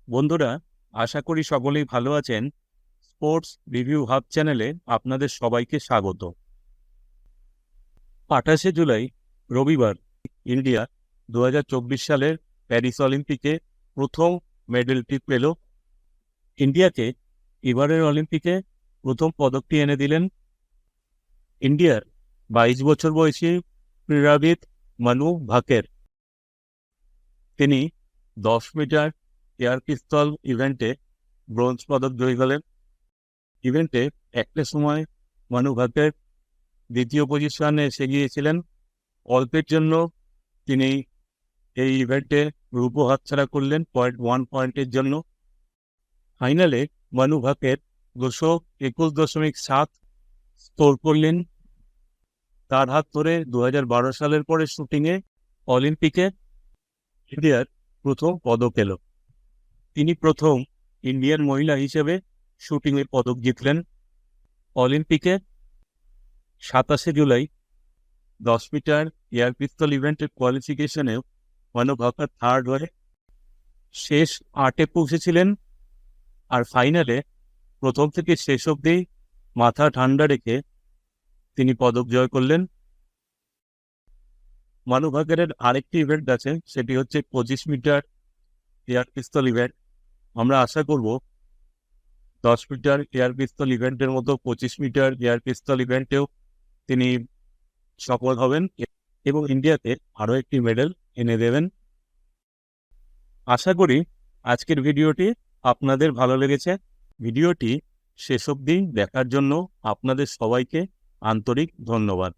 বন্ধুরা, আশা করি সকলেই ভালো আছেন। স্পোর্টস রিভিউ হাব চ্যানেলে আপনাদের সবাইকে স্বাগত। 28শে জুলাই রবিবার ইন্ডিয়া 2024 সালের প্যারিস অলিম্পিকে প্রথম মেডেলটি পেল। ইন্ডিয়াকে এবারের অলিম্পিকে প্রথম পদকটি এনে দিলেন ইন্ডিয়ার 22 বছর বয়সী ক্রীড়াবিদ মানু ভাকের। তিনি 10 মিটার এয়ার পিস্তল ইভেন্টে ব্রোঞ্জ পদক জয়ী হলেন। ইভেন্টে একটা সময় মানু ভাকের দ্বিতীয় পজিশনে এসে গিয়েছিলেন। অল্পের জন্য তিনি এই ইভেন্টে রূপো হাতছাড়া করলেন 0.1 পয়েন্টের জন্য। ফাইনালে মানু ভাকের 221.7 স্কোর করলেন। তার হাত ধরে 2012 সালের পরে শুটিংয়ে অলিম্পিকে ইন্ডিয়ার প্রথম পদক এলো। তিনি প্রথম ইন্ডিয়ান মহিলা হিসেবে শুটিংয়ে পদক জিতলেন। অলিম্পিকে 27শে জুলাই 10 মিটার এয়ার পিস্তল ইভেন্টের কোয়ালিফিকেশনেও মানু ভাকের থার্ড হয়ে শেষ 8-এ পৌঁছেছিলেন। আর ফাইনালে প্রথম থেকে শেষ অবধি মাথা ঠান্ডা রেখে তিনি পদক জয় করলেন। মানু ভাকেরের আরেকটি ইভেন্ট আছে, সেটি হচ্ছে 25 মিটার এয়ার পিস্তল ইভেন্ট। আমরা আশা করব 10 মিটার এয়ার পিস্তল ইভেন্টের মতো 25 মিটার এয়ার পিস্তল ইভেন্টেও তিনি সফল হবেন এবং ইন্ডিয়াতে আরও একটি মেডেল এনে দেবেন। আশা করি আজকের ভিডিওটি আপনাদের ভালো লেগেছে। ভিডিওটি শেষ অবধি দেখার জন্য আপনাদের সবাইকে আন্তরিক ধন্যবাদ।